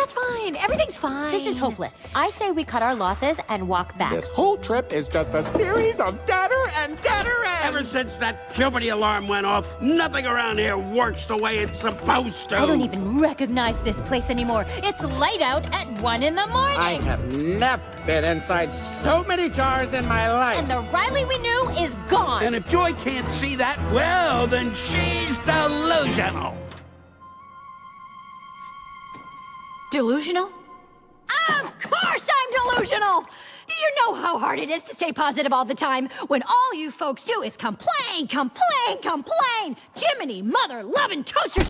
that's fine. Everything's fine. This is hopeless. I say we cut our losses and walk back. This whole trip is just a series of deader and deader ends. Ever since that puberty alarm went off, nothing around here works the way it's supposed to. I don't even recognize this place anymore. It's light out at 1 in the morning. I have never been inside so many jars in my life. And the Riley we knew is gone. And if Joy can't see that, well, then she's delusional. Delusional? Of course I'm delusional! Do you know how hard it is to stay positive all the time when all you folks do is complain, complain, complain? Jiminy mother loving toasters!